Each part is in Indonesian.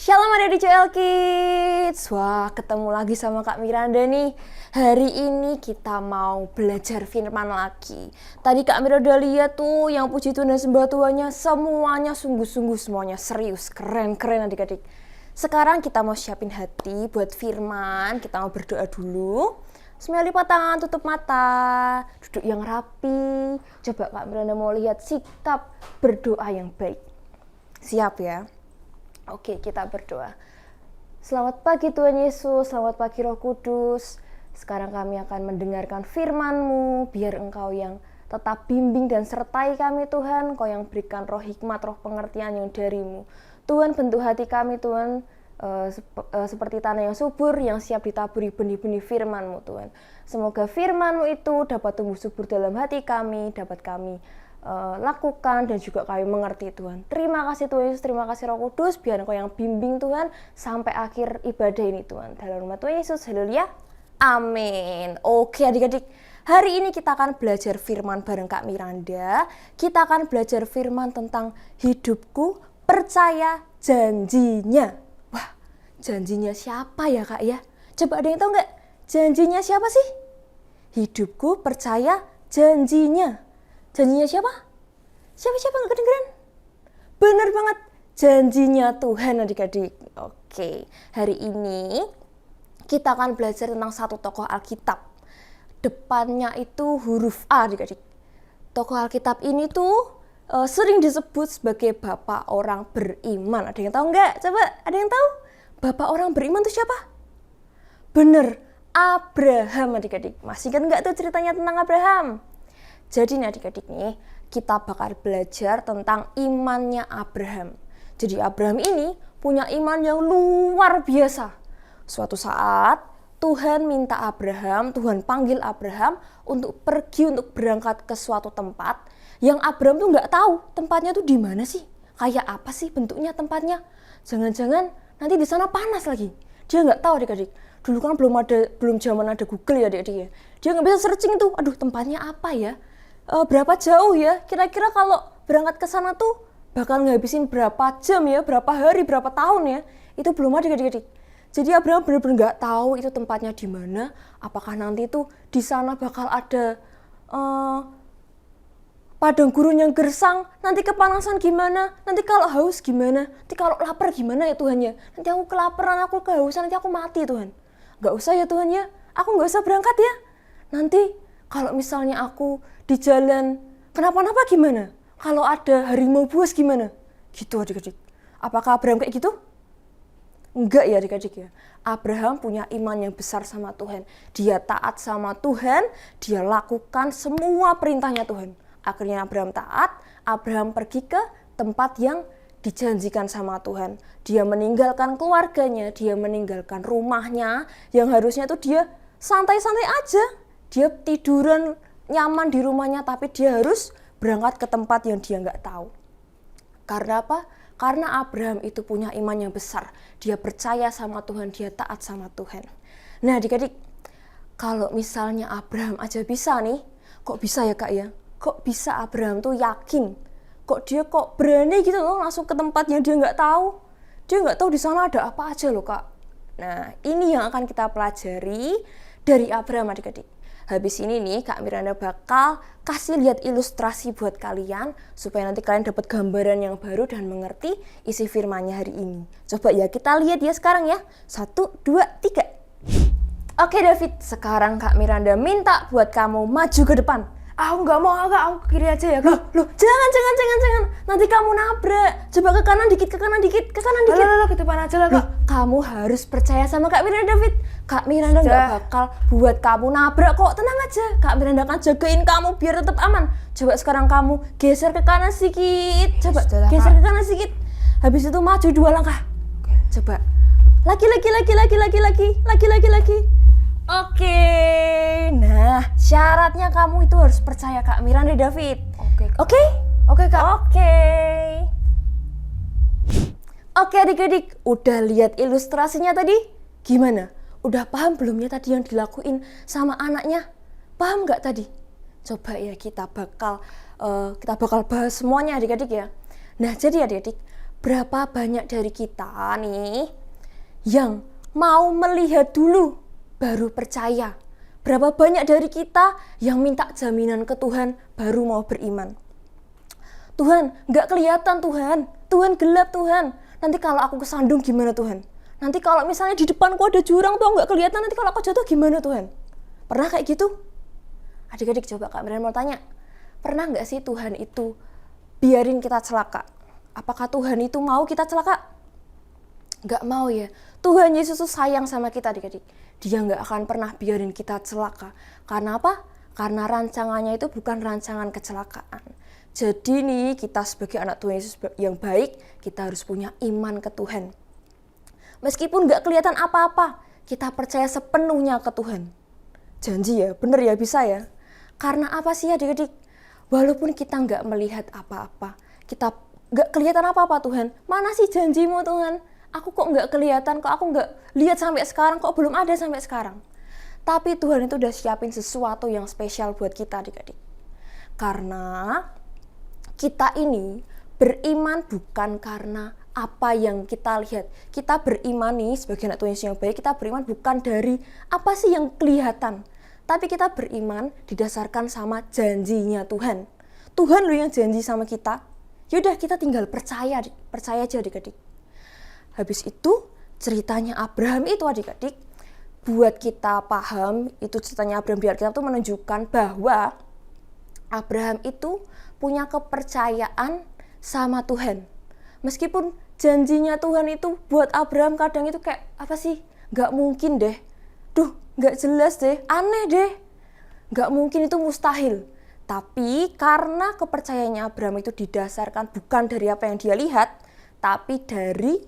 Shalom adik-adik CL Kids. Wah, ketemu lagi sama Kak Miranda nih. Hari ini kita mau belajar firman lagi. Tadi Kak Miranda lihat tuh yang puji Tuhan dan sembah Tuhannya semuanya sungguh-sungguh, semuanya serius, keren-keren adik-adik. Sekarang kita mau siapin hati buat firman. Kita mau berdoa dulu. Semuanya lipat tangan, tutup mata, duduk yang rapi. Coba Kak Miranda mau lihat sikap berdoa yang baik. Siap ya? Oke, kita berdoa. Selamat pagi Tuhan Yesus, selamat pagi Roh Kudus. Sekarang kami akan mendengarkan firman-Mu, biar Engkau yang tetap bimbing dan sertai kami Tuhan. Engkau yang berikan roh hikmat, roh pengertian yang dari-Mu. Tuhan, bentuk hati kami Tuhan, seperti tanah yang subur, yang siap ditaburi benih-benih firman-Mu Tuhan. Semoga firman-Mu itu dapat tumbuh subur dalam hati kami, dapat kami lakukan dan juga kami mengerti Tuhan. Terima kasih Tuhan Yesus, terima kasih Roh Kudus, biar Engkau yang bimbing Tuhan sampai akhir ibadah ini Tuhan. Dalam nama Tuhan Yesus, haleluya, amin. Oke adik-adik, hari ini kita akan belajar firman bareng Kak Miranda. Kita akan belajar firman tentang hidupku percaya janjinya. Wah, janjinya siapa ya Kak ya? Coba ada yang tahu nggak? Janjinya siapa sih? Hidupku percaya janjinya. Janjinya siapa? Siapa nggak kedengeran? Bener banget, janjinya Tuhan adik-adik. Oke, hari ini kita akan belajar tentang satu tokoh Alkitab. Depannya itu huruf A adik-adik. Tokoh Alkitab ini tuh sering disebut sebagai bapak orang beriman. Ada yang tahu nggak? Coba, ada yang tahu? Bapak orang beriman itu siapa? Bener, Abraham adik-adik. Masih kan nggak tuh ceritanya tentang Abraham? Jadi nih adik-adik nih, kita bakal belajar tentang imannya Abraham. Jadi Abraham ini punya iman yang luar biasa. Suatu saat Tuhan minta Abraham, Tuhan panggil Abraham untuk pergi untuk berangkat ke suatu tempat yang Abraham tuh nggak tahu tempatnya tuh di mana sih, kayak apa sih bentuknya tempatnya. Jangan-jangan nanti di sana panas lagi. Dia nggak tahu adik-adik. Dulu kan belum zaman ada Google ya adik-adik ya. Dia nggak bisa searching tuh, aduh tempatnya apa ya? Berapa jauh ya, kira-kira kalau berangkat ke sana tuh bakal ngabisin berapa jam ya, berapa hari, berapa tahun ya, itu belum ada adik-adik. Jadi Abraham benar-benar nggak tahu itu tempatnya di mana, apakah nanti tuh di sana bakal ada padang gurun yang gersang, nanti kepanasan gimana, nanti kalau haus gimana, nanti kalau lapar gimana ya Tuhan ya, nanti aku kelaparan, aku kehausan, nanti aku mati Tuhan. Nggak usah ya Tuhan ya, aku nggak usah berangkat ya, nanti kalau misalnya aku di jalan kenapa-napa gimana? Kalau ada harimau buas gimana? Gitu adik-adik. Apakah Abraham kayak gitu? Enggak ya adik-adik ya. Abraham punya iman yang besar sama Tuhan. Dia taat sama Tuhan, dia lakukan semua perintahnya Tuhan. Akhirnya Abraham taat, Abraham pergi ke tempat yang dijanjikan sama Tuhan. Dia meninggalkan keluarganya, dia meninggalkan rumahnya, yang harusnya tuh dia santai-santai aja. Dia tiduran nyaman di rumahnya, tapi dia harus berangkat ke tempat yang dia nggak tahu. Karena apa? Karena Abraham itu punya iman yang besar. Dia percaya sama Tuhan, dia taat sama Tuhan. Nah adik-adik, kalau misalnya Abraham aja bisa nih, kok bisa ya Kak ya? Kok bisa Abraham tuh yakin? Kok dia berani gitu loh langsung ke tempat yang dia nggak tahu? Dia nggak tahu di sana ada apa aja loh Kak. Nah ini yang akan kita pelajari dari Abraham adik-adik. Habis ini nih Kak Miranda bakal kasih lihat ilustrasi buat kalian supaya nanti kalian dapat gambaran yang baru dan mengerti isi firman-Nya hari ini. Coba ya kita lihat ya sekarang ya. 1, 2, 3. Oke David, sekarang Kak Miranda minta buat kamu maju ke depan. Aku nggak mau Kak, aku ke kiri aja ya Kak. Loh, jangan. Nanti kamu nabrak. Coba ke kanan dikit. Loh, ke depan aja lah Kak. Loh, kamu harus percaya sama Kak Miranda David. Kak Miranda nggak bakal buat kamu nabrak kok, tenang aja. Kak Miranda akan jagain kamu biar tetap aman. Coba sekarang kamu geser ke kanan sedikit. Coba geser ke kanan sedikit. Habis itu maju 2 langkah. Coba. Lagi. Oke. Nah, syaratnya kamu itu harus percaya Kak Miranda David. Oke Kak. Oke adik-adik, udah lihat ilustrasinya tadi? Gimana? Udah paham belum ya tadi yang dilakuin sama anaknya? Paham nggak tadi? Coba ya kita bakal bahas semuanya adik-adik ya. Nah jadi adik-adik, berapa banyak dari kita nih yang mau melihat dulu baru percaya? Berapa banyak dari kita yang minta jaminan ke Tuhan baru mau beriman? Tuhan, nggak kelihatan Tuhan. Tuhan gelap Tuhan. Nanti kalau aku kesandung gimana Tuhan? Nanti kalau misalnya di depanku ada jurang tuh nggak kelihatan, nanti kalau aku jatuh gimana Tuhan? Pernah kayak gitu? Adik-adik coba Kak Miriam mau tanya. Pernah nggak sih Tuhan itu biarin kita celaka? Apakah Tuhan itu mau kita celaka? Nggak mau ya. Tuhan Yesus tuh sayang sama kita adik-adik. Dia nggak akan pernah biarin kita celaka. Karena apa? Karena rancangannya itu bukan rancangan kecelakaan. Jadi nih kita sebagai anak Tuhan Yesus yang baik, kita harus punya iman ke Tuhan. Meskipun nggak kelihatan apa-apa, kita percaya sepenuhnya ke Tuhan. Janji ya, bener ya, bisa ya. Karena apa sih adik-adik? Walaupun kita nggak melihat apa-apa, kita nggak kelihatan apa-apa Tuhan. Mana sih janjimu Tuhan? Aku kok nggak kelihatan, kok aku nggak lihat sampai sekarang, kok belum ada sampai sekarang. Tapi Tuhan itu udah siapin sesuatu yang spesial buat kita adik-adik. Karena kita ini beriman bukan karena apa yang kita lihat. Kita beriman nih sebagai anak Tuhan Yesus yang baik, kita beriman bukan dari apa sih yang kelihatan. Tapi kita beriman didasarkan sama janjinya Tuhan. Tuhan loh yang janji sama kita. Yaudah kita tinggal percaya aja adik-adik. Habis itu ceritanya Abraham itu adik-adik, buat kita paham, itu ceritanya Abraham di Alkitab itu menunjukkan bahwa Abraham itu punya kepercayaan sama Tuhan. Meskipun janjinya Tuhan itu buat Abraham kadang itu kayak apa sih? Gak mungkin deh. Duh, gak jelas deh, aneh deh. Gak mungkin, itu mustahil. Tapi karena kepercayaannya Abraham itu didasarkan bukan dari apa yang dia lihat, tapi dari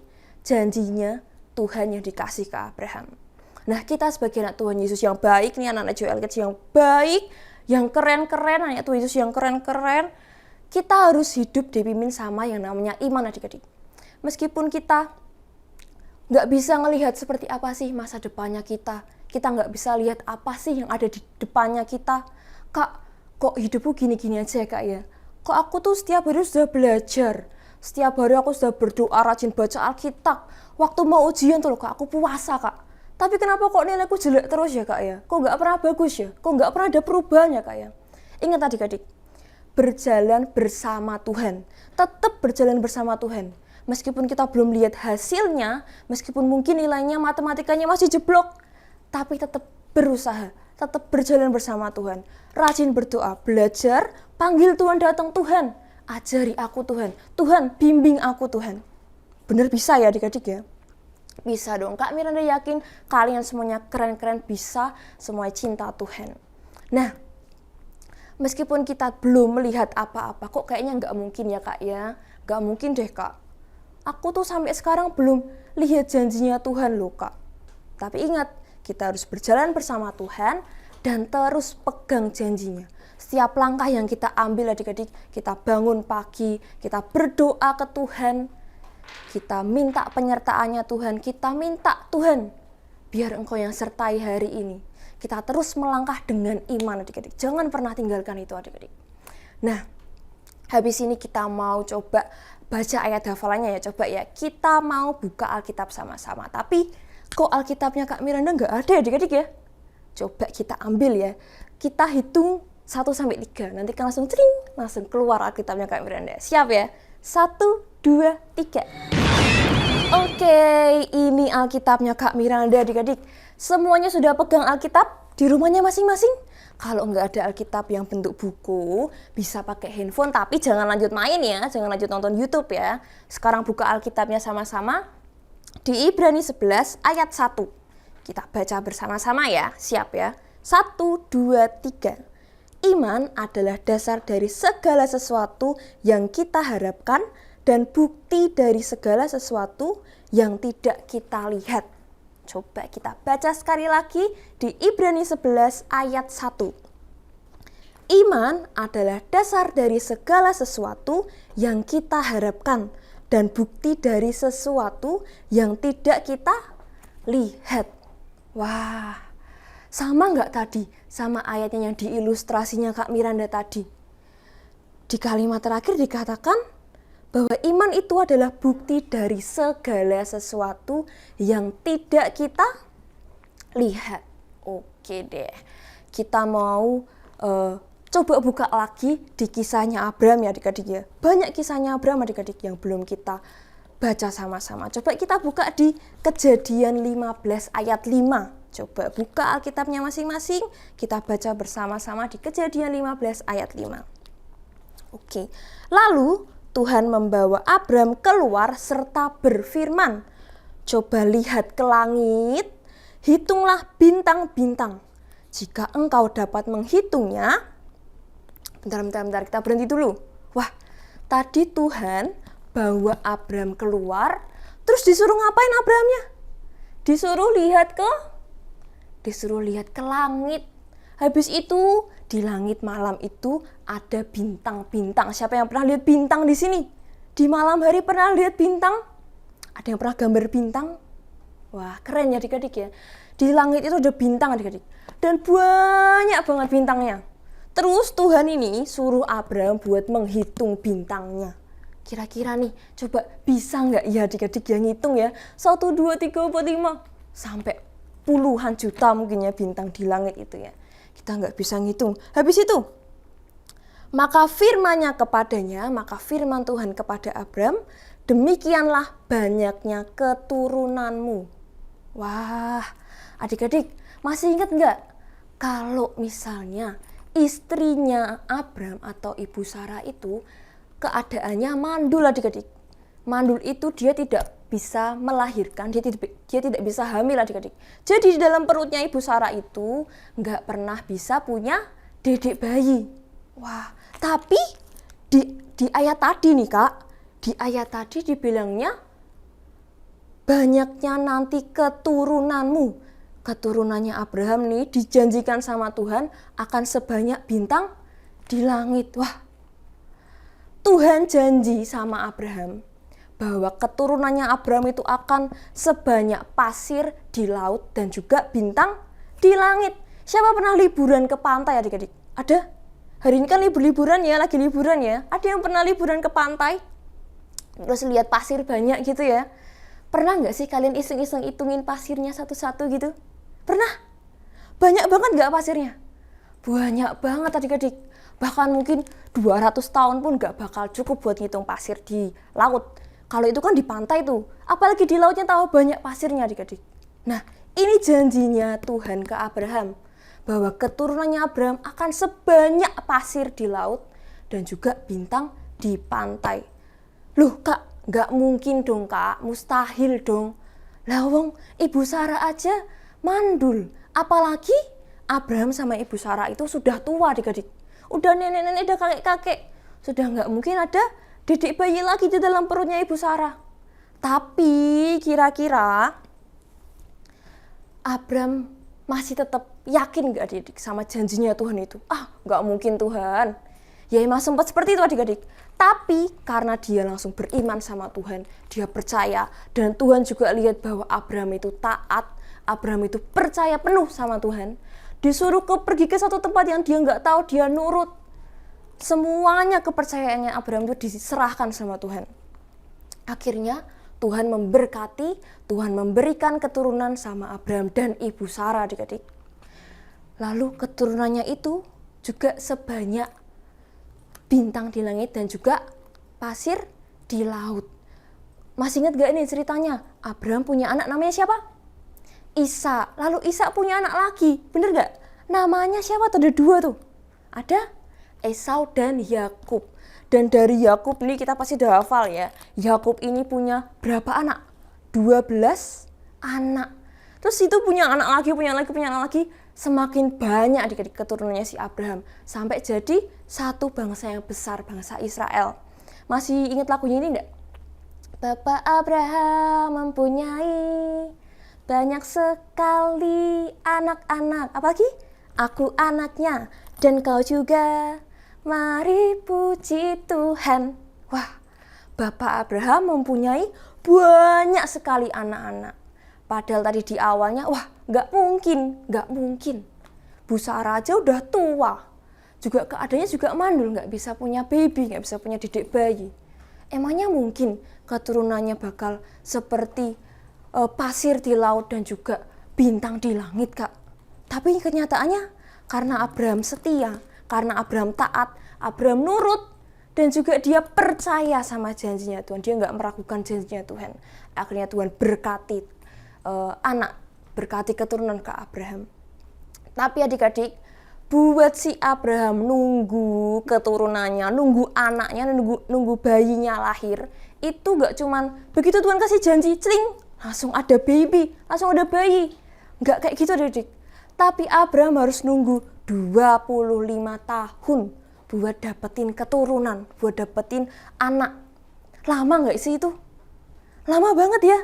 janjinya Tuhan yang dikasih ke Abraham. Nah, kita sebagai anak Tuhan Yesus yang baik nih, anak-anak Joel yang baik, yang keren-keren, anak Tuhan Yesus yang keren-keren, kita harus hidup dipimpin sama yang namanya iman adik-adik. Meskipun kita nggak bisa ngelihat seperti apa sih masa depannya kita nggak bisa lihat apa sih yang ada di depannya kita. Kak, kok hidupku gini-gini aja ya Kak ya? Kok aku tuh setiap hari sudah belajar, setiap hari aku sudah berdoa, rajin baca Alkitab. Waktu mau ujian tuh loh Kak, aku puasa Kak. Tapi kenapa kok nilaiku jelek terus ya Kak ya? Kok nggak pernah bagus ya? Kok nggak pernah ada perubahan ya Kak ya? Ingat adik-adik, berjalan bersama Tuhan. Tetap berjalan bersama Tuhan. Meskipun kita belum lihat hasilnya, meskipun mungkin nilainya matematikanya masih jeblok, tapi tetap berusaha, tetap berjalan bersama Tuhan. Rajin berdoa, belajar, panggil Tuhan datang, Tuhan, ajari aku Tuhan. Tuhan, bimbing aku Tuhan. Bener bisa ya adik-adik ya? Bisa dong. Kak Miranda yakin kalian semuanya keren-keren, bisa, semuanya cinta Tuhan. Nah, meskipun kita belum melihat apa-apa, kok kayaknya nggak mungkin ya Kak ya? Nggak mungkin deh Kak. Aku tuh sampai sekarang belum lihat janjinya Tuhan loh Kak. Tapi ingat, kita harus berjalan bersama Tuhan dan terus pegang janjinya. Setiap langkah yang kita ambil adik-adik, kita bangun pagi, kita berdoa ke Tuhan, kita minta penyertaannya Tuhan, kita minta Tuhan, biar Engkau yang sertai hari ini. Kita terus melangkah dengan iman adik-adik. Jangan pernah tinggalkan itu adik-adik. Nah, habis ini kita mau coba baca ayat hafalannya ya. Coba ya, kita mau buka Alkitab sama-sama. Tapi kok Alkitabnya Kak Miranda nggak ada adik-adik ya? Coba kita ambil ya. Kita hitung 1-3. Nanti kan langsung cering, langsung keluar Alkitabnya Kak Miranda. Siap ya? 1, 2, 3. Oke, ini Alkitabnya Kak Miranda adik-adik. Semuanya sudah pegang Alkitab di rumahnya masing-masing? Kalau nggak ada Alkitab yang bentuk buku, bisa pakai handphone, tapi jangan lanjut main ya, jangan lanjut nonton YouTube ya. Sekarang buka Alkitabnya sama-sama di Ibrani 11 ayat 1. Kita baca bersama-sama ya, siap ya. 1, 2, 3. Iman adalah dasar dari segala sesuatu yang kita harapkan dan bukti dari segala sesuatu yang tidak kita lihat. Coba kita baca sekali lagi di Ibrani 11 ayat 1. Iman adalah dasar dari segala sesuatu yang kita harapkan dan bukti dari sesuatu yang tidak kita lihat. Wah, sama nggak tadi sama ayatnya yang diilustrasinya Kak Miranda tadi? Di kalimat terakhir dikatakan bahwa iman itu adalah bukti dari segala sesuatu yang tidak kita lihat. Oke deh, kita mau coba buka lagi di kisahnya Abraham ya adik-adik ya. Banyak kisahnya Abraham adik-adik yang belum kita baca sama-sama. Coba kita buka di Kejadian 15 ayat 5. Coba buka Alkitabnya masing-masing, kita baca bersama-sama di Kejadian 15 ayat 5. Oke, lalu Tuhan membawa Abram keluar serta berfirman, coba lihat ke langit, hitunglah bintang-bintang. Jika engkau dapat menghitungnya, bentar, kita berhenti dulu. Wah, tadi Tuhan bawa Abram keluar, terus disuruh ngapain Abramnya? Disuruh lihat ke langit. Habis itu di langit malam itu ada bintang-bintang. Siapa yang pernah lihat bintang di sini? Di malam hari pernah lihat bintang? Ada yang pernah gambar bintang? Wah, keren ya adik-adik ya. Di langit itu ada bintang adik-adik. Dan banyak banget bintangnya. Terus Tuhan ini suruh Abraham buat menghitung bintangnya. Kira-kira nih, coba bisa nggak ya adik-adik yang ngitung ya? 1, 2, 3, 4, 5. Sampai puluhan juta mungkin ya bintang di langit itu ya. Kita nggak bisa ngitung. Habis itu, maka firman Tuhan kepada Abram, demikianlah banyaknya keturunanmu. Wah, adik-adik masih ingat nggak? Kalau misalnya istrinya Abram atau Ibu Sarah itu keadaannya mandul adik-adik. Mandul itu dia tidak bisa melahirkan, dia tidak bisa hamil adik-adik. Jadi di dalam perutnya Ibu Sarah itu nggak pernah bisa punya dedek bayi. Wah, tapi di ayat tadi nih Kak, di ayat tadi dibilangnya banyaknya nanti keturunanmu. Keturunannya Abraham nih dijanjikan sama Tuhan akan sebanyak bintang di langit. Wah, Tuhan janji sama Abraham bahwa keturunannya Abraham itu akan sebanyak pasir di laut dan juga bintang di langit. Siapa pernah liburan ke pantai adik-adik? Ada? Hari ini kan liburan ya, lagi liburan ya. Ada yang pernah liburan ke pantai? Terus lihat pasir banyak gitu ya. Pernah nggak sih kalian iseng-iseng hitungin pasirnya satu-satu gitu? Pernah? Banyak banget nggak pasirnya? Banyak banget adik-adik. Bahkan mungkin 200 tahun pun nggak bakal cukup buat ngitung pasir di laut. Kalau itu kan di pantai tuh, apalagi di lautnya tahu banyak pasirnya adik-adik. Nah, ini janjinya Tuhan ke Abraham, bahwa keturunannya Abraham akan sebanyak pasir di laut dan juga bintang di pantai. Loh Kak, nggak mungkin dong Kak, mustahil dong. Lah wong Ibu Sarah aja mandul, apalagi Abraham sama Ibu Sarah itu sudah tua adik-adik. Udah nenek-nenek, udah kakek-kakek. Sudah nggak mungkin ada dedek bayi lagi di dalam perutnya Ibu Sarah. Tapi kira-kira Abram masih tetap yakin gak adik-adik sama janjinya Tuhan itu? Gak mungkin Tuhan. Ya emang sempat seperti itu adik-adik. Tapi karena dia langsung beriman sama Tuhan, dia percaya. Dan Tuhan juga lihat bahwa Abram itu taat, Abram itu percaya penuh sama Tuhan. Disuruh pergi ke satu tempat yang dia gak tahu, dia nurut. Semuanya kepercayaannya Abraham itu diserahkan sama Tuhan. Akhirnya Tuhan memberkati, Tuhan memberikan keturunan sama Abraham dan Ibu Sarah adik-adik. Lalu keturunannya itu juga sebanyak bintang di langit dan juga pasir di laut. Masih ingat gak ini ceritanya? Abraham punya anak namanya siapa? Isa. Lalu Isa punya anak lagi, bener gak? Namanya siapa tuh? Ada 2 tuh. Ada Esau dan Yakub. Dan dari Yakub ini kita pasti udah hafal ya. Yakub ini punya berapa anak? 12 anak. Terus itu punya anak lagi. Semakin banyak adik-adik keturunannya si Abraham. Sampai jadi satu bangsa yang besar, bangsa Israel. Masih ingat lagunya ini enggak? Bapak Abraham mempunyai banyak sekali anak-anak. Apalagi? Aku anaknya dan kau juga. Mari puji Tuhan. Wah, Bapak Abraham mempunyai banyak sekali anak-anak. Padahal tadi di awalnya, gak mungkin. Bu Sarah aja udah tua. Juga keadaannya juga mandul, gak bisa punya baby, gak bisa punya dedek bayi. Emangnya mungkin keturunannya bakal seperti pasir di laut dan juga bintang di langit, Kak? Tapi kenyataannya karena Abraham setia, karena Abraham taat, Abraham nurut, dan juga dia percaya sama janjinya Tuhan. Dia nggak meragukan janjinya Tuhan. Akhirnya Tuhan berkati anak, berkati keturunan ke Abraham. Tapi adik-adik, buat si Abraham nunggu keturunannya, nunggu anaknya, nunggu bayinya lahir, itu gak cuman begitu Tuhan kasih janji, celing, langsung ada baby, langsung ada bayi. Gak kayak gitu adik-adik. Tapi Abraham harus nunggu 25 tahun buat dapetin keturunan, buat dapetin anak. Lama gak sih itu? Lama banget ya.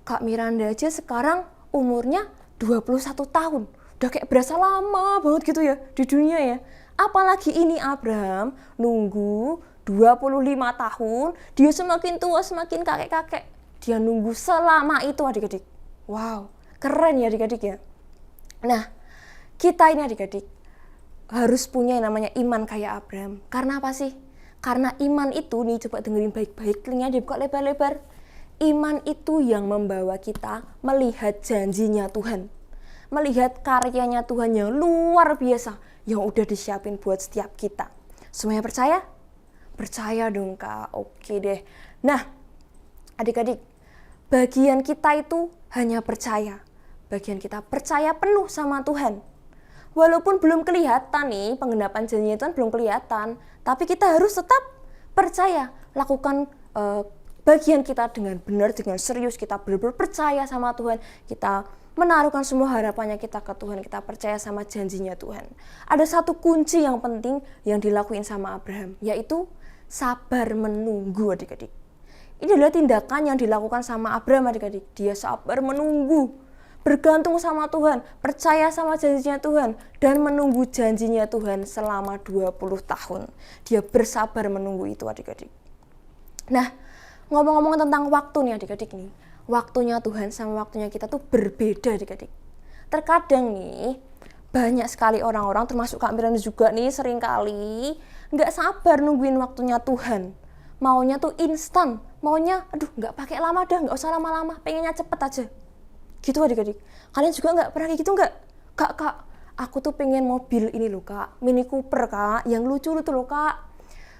Kak Miranda aja sekarang umurnya 21 tahun. Udah kayak berasa lama banget gitu ya di dunia ya. Apalagi ini Abraham nunggu 25 tahun, dia semakin tua semakin kakek-kakek. Dia nunggu selama itu adik-adik. Wow, keren ya adik-adik ya. Nah, kita ini adik-adik harus punya yang namanya iman kayak Abraham. Karena apa sih? Karena iman itu nih, coba dengerin baik-baik, telinga dibuka lebar-lebar. Iman itu yang membawa kita melihat janjinya Tuhan. Melihat karyanya Tuhan yang luar biasa yang udah disiapin buat setiap kita. Semuanya percaya? Percaya dong Kak, oke deh. Nah adik-adik, bagian kita itu hanya percaya. Bagian kita percaya penuh sama Tuhan. Walaupun belum kelihatan nih, penggenapan janjinya Tuhan belum kelihatan, tapi kita harus tetap percaya, lakukan bagian kita dengan benar, dengan serius, kita benar-benar percaya sama Tuhan, kita menaruhkan semua harapannya kita ke Tuhan, kita percaya sama janjinya Tuhan. Ada satu kunci yang penting yang dilakuin sama Abraham, yaitu sabar menunggu adik-adik. Ini adalah tindakan yang dilakukan sama Abraham adik-adik. Dia sabar menunggu, bergantung sama Tuhan, percaya sama janjinya Tuhan, dan menunggu janjinya Tuhan selama 20 tahun. Dia bersabar menunggu itu adik-adik. Nah, ngomong-ngomong tentang waktu nih adik-adik nih. Waktunya Tuhan sama waktunya kita tuh berbeda adik-adik. Terkadang nih, banyak sekali orang-orang termasuk Kak Miranda juga nih seringkali nggak sabar nungguin waktunya Tuhan. Maunya tuh instan, maunya aduh nggak pakai lama dah, nggak usah lama-lama, pengennya cepet aja. Gitu adik-adik. Kalian juga nggak pernah kayak gitu nggak? Kak, aku tuh pengen mobil ini loh Kak, Mini Cooper Kak, yang lucu loh Kak.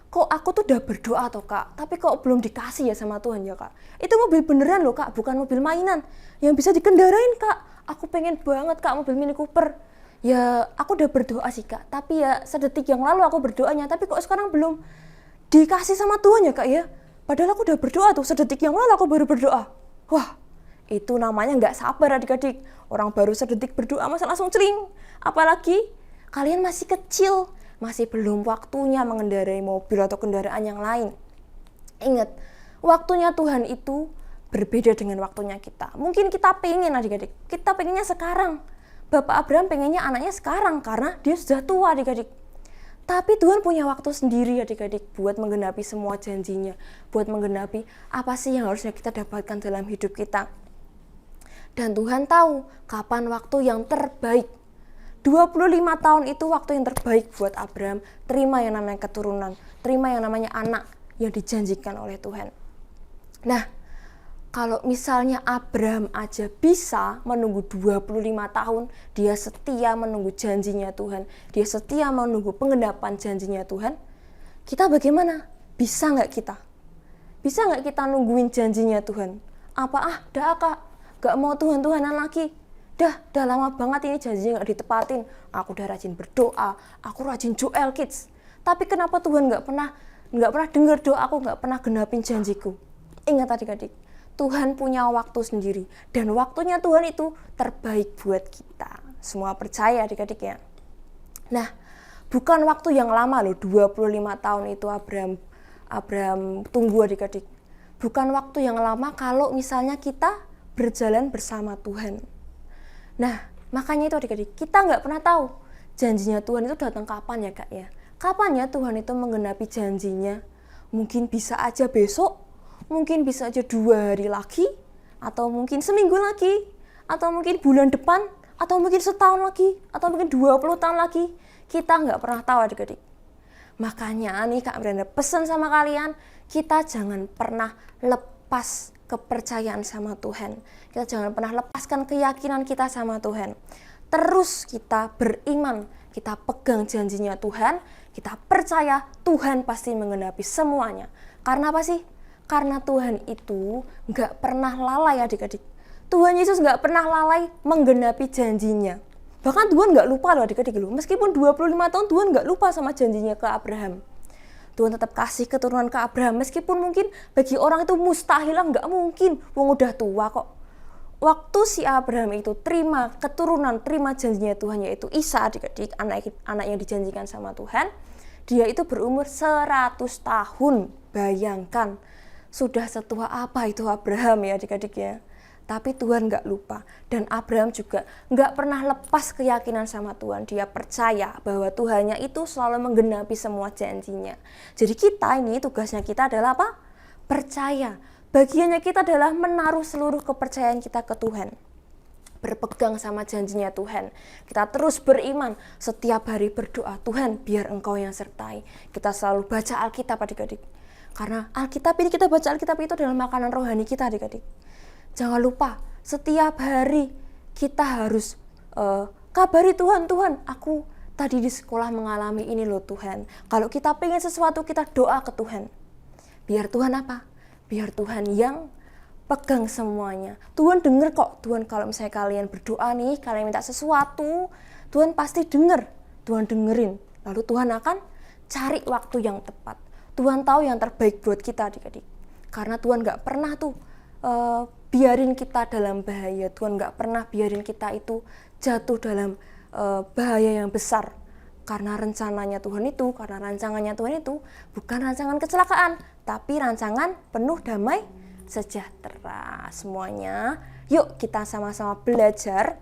Kok aku tuh udah berdoa toh Kak, tapi kok belum dikasih ya sama Tuhan ya Kak. Itu mobil beneran loh Kak, bukan mobil mainan yang bisa dikendarain Kak. Aku pengen banget Kak mobil Mini Cooper. Ya aku udah berdoa sih Kak, tapi ya sedetik yang lalu aku berdoanya, tapi kok sekarang belum dikasih sama Tuhan ya Kak ya. Padahal aku udah berdoa tuh, sedetik yang lalu aku baru berdoa. Wah, itu namanya nggak sabar adik-adik. Orang baru sedetik berdoa masa langsung celing. Apalagi kalian masih kecil, masih belum waktunya mengendarai mobil atau kendaraan yang lain. Ingat, waktunya Tuhan itu berbeda dengan waktunya kita. Mungkin kita pengen adik-adik, kita pengennya sekarang. Bapak Abraham pengennya anaknya sekarang karena dia sudah tua adik-adik. Tapi Tuhan punya waktu sendiri adik-adik buat menggenapi semua janjinya. Buat menggenapi apa sih yang harusnya kita dapatkan dalam hidup kita. Dan Tuhan tahu kapan waktu yang terbaik. 25 tahun itu waktu yang terbaik buat Abraham. Terima yang namanya keturunan, terima yang namanya anak yang dijanjikan oleh Tuhan. Nah, kalau misalnya Abraham aja bisa menunggu 25 tahun, dia setia menunggu janjinya Tuhan, dia setia menunggu penggenapan janjinya Tuhan, kita bagaimana? Bisa nggak kita? Bisa nggak kita nungguin janjinya Tuhan? Apa dah Kak, gak mau Tuhan-Tuhanan lagi. Dah lama banget ini janjinya gak ditepatin. Aku udah rajin berdoa, aku rajin Joel Kids. Tapi kenapa Tuhan gak pernah dengar doa aku, gak pernah genapin janjiku? Ingat adik-adik, Tuhan punya waktu sendiri. Dan waktunya Tuhan itu terbaik buat kita. Semua percaya adik-adik ya. Nah, bukan waktu yang lama loh, 25 tahun itu Abraham tunggu adik-adik. Bukan waktu yang lama kalau misalnya kita berjalan bersama Tuhan. Nah, makanya itu adik-adik, kita nggak pernah tahu janjinya Tuhan itu datang kapan ya Kak ya. Kapan ya Tuhan itu menggenapi janjinya? Mungkin bisa aja besok, mungkin bisa aja 2 hari lagi, atau mungkin seminggu lagi, atau mungkin bulan depan, atau mungkin setahun lagi, atau mungkin 20 tahun lagi. Kita nggak pernah tahu adik-adik. Makanya nih Kak Miranda pesan sama kalian, kita jangan pernah lepas kepercayaan sama Tuhan. Kita jangan pernah lepaskan keyakinan kita sama Tuhan. Terus kita beriman, kita pegang janjinya Tuhan, kita percaya Tuhan pasti menggenapi semuanya. Karena apa sih? Karena Tuhan itu nggak pernah lalai adik-adik. Tuhan Yesus nggak pernah lalai menggenapi janjinya. Bahkan Tuhan nggak lupa loh adik-adik loh. Meskipun 25 tahun Tuhan nggak lupa sama janjinya ke Abraham. Tuhan tetap kasih keturunan ke Abraham. Meskipun mungkin bagi orang itu mustahil, nggak mungkin. Wong udah tua kok. Waktu si Abraham itu terima keturunan, terima janjinya Tuhan yaitu Isa adik-adik, anak yang dijanjikan sama Tuhan. Dia itu berumur 100 tahun. Bayangkan, sudah setua apa itu Abraham ya adik-adik ya. Tapi Tuhan gak lupa. Dan Abraham juga gak pernah lepas keyakinan sama Tuhan. Dia percaya bahwa Tuhannya itu selalu menggenapi semua janjinya. Jadi kita ini tugasnya kita adalah apa? Percaya. Bagiannya kita adalah menaruh seluruh kepercayaan kita ke Tuhan. Berpegang sama janjinya Tuhan. Kita terus beriman. Setiap hari berdoa, Tuhan biar Engkau yang sertai. Kita selalu baca Alkitab adik-adik. Karena Alkitab ini, kita baca Alkitab itu adalah makanan rohani kita adik-adik. Jangan lupa, setiap hari kita harus kabari Tuhan, Tuhan, aku tadi di sekolah mengalami ini loh Tuhan. Kalau kita pengen sesuatu, kita doa ke Tuhan. Biar Tuhan apa? Biar Tuhan yang pegang semuanya. Tuhan dengar kok, Tuhan kalau misalnya kalian berdoa nih, kalian minta sesuatu, Tuhan pasti dengar. Tuhan dengerin. Lalu Tuhan akan cari waktu yang tepat. Tuhan tahu yang terbaik buat kita adik-adik. Karena Tuhan gak pernah tuh biarin kita dalam bahaya. Tuhan gak pernah biarin kita itu jatuh dalam bahaya yang besar. Karena rencananya Tuhan itu, karena rancangannya Tuhan itu bukan rancangan kecelakaan, tapi rancangan penuh damai sejahtera semuanya. Yuk kita sama-sama belajar,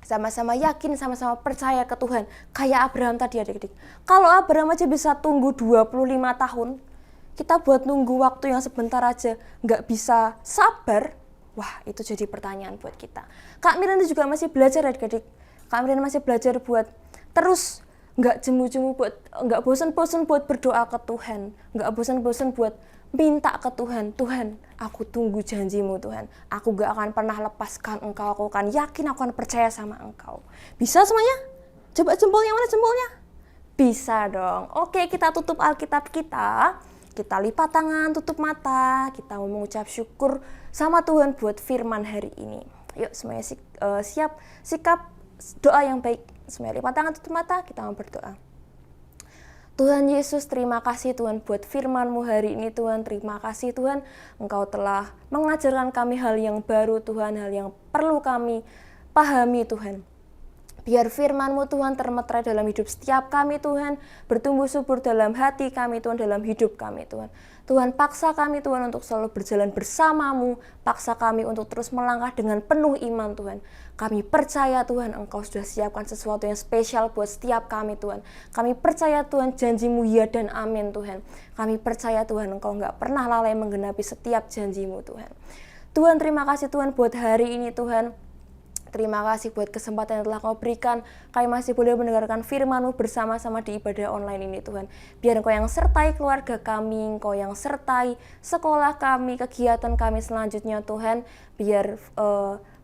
sama-sama yakin, sama-sama percaya ke Tuhan. Kayak Abraham tadi adik-adik. Kalau Abraham aja bisa tunggu 25 tahun, kita buat nunggu waktu yang sebentar aja nggak bisa sabar, wah itu jadi pertanyaan buat kita. Kak Miranda juga masih belajar adik-adik. Kak Miranda masih belajar buat terus nggak jemu-jemu, buat nggak bosan-bosan buat berdoa ke Tuhan, nggak bosan-bosan buat minta ke Tuhan. Tuhan, aku tunggu janjimu Tuhan. Aku gak akan pernah lepaskan Engkau. Aku akan yakin, aku akan percaya sama Engkau. Bisa semuanya? Coba jempolnya, mana jempolnya? Bisa dong. Oke, kita tutup Alkitab kita. Kita lipat tangan, tutup mata. Kita mau mengucap syukur sama Tuhan buat firman hari ini. Yuk semuanya siap sikap doa yang baik. Semuanya lipat tangan, tutup mata. Kita mau berdoa. Tuhan Yesus, terima kasih Tuhan buat firman-Mu hari ini Tuhan. Terima kasih Tuhan, Engkau telah mengajarkan kami hal yang baru Tuhan, hal yang perlu kami pahami Tuhan. Biar firman-Mu Tuhan termeterai dalam hidup setiap kami Tuhan, bertumbuh subur dalam hati kami Tuhan, dalam hidup kami Tuhan. Tuhan paksa kami Tuhan untuk selalu berjalan bersama-Mu, paksa kami untuk terus melangkah dengan penuh iman Tuhan. Kami percaya Tuhan Engkau sudah siapkan sesuatu yang spesial buat setiap kami Tuhan. Kami percaya Tuhan janji-Mu ya dan amin Tuhan. Kami percaya Tuhan Engkau gak pernah lalai menggenapi setiap janji-Mu Tuhan. Tuhan terima kasih Tuhan buat hari ini Tuhan. Terima kasih buat kesempatan yang telah Kau berikan. Kami masih boleh mendengarkan firman-Mu bersama-sama di ibadah online ini Tuhan. Biar Engkau yang sertai keluarga kami, Engkau yang sertai sekolah kami, kegiatan kami selanjutnya Tuhan. Biar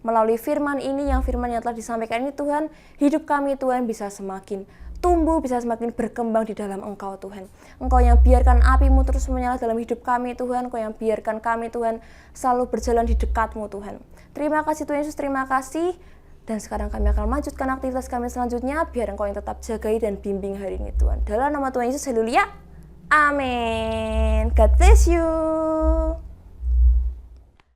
melalui firman ini, yang telah disampaikan ini Tuhan, hidup kami Tuhan bisa semakin tumbuh, bisa semakin berkembang di dalam Engkau Tuhan. Engkau yang biarkan api-Mu terus menyala dalam hidup kami Tuhan. Engkau yang biarkan kami Tuhan selalu berjalan di dekat-Mu Tuhan. Terima kasih Tuhan Yesus, terima kasih. Dan sekarang kami akan melanjutkan aktivitas kami selanjutnya. Biar Engkau yang tetap jagai dan bimbing hari ini Tuhan. Dalam nama Tuhan Yesus, haleluya. Amin. God bless you.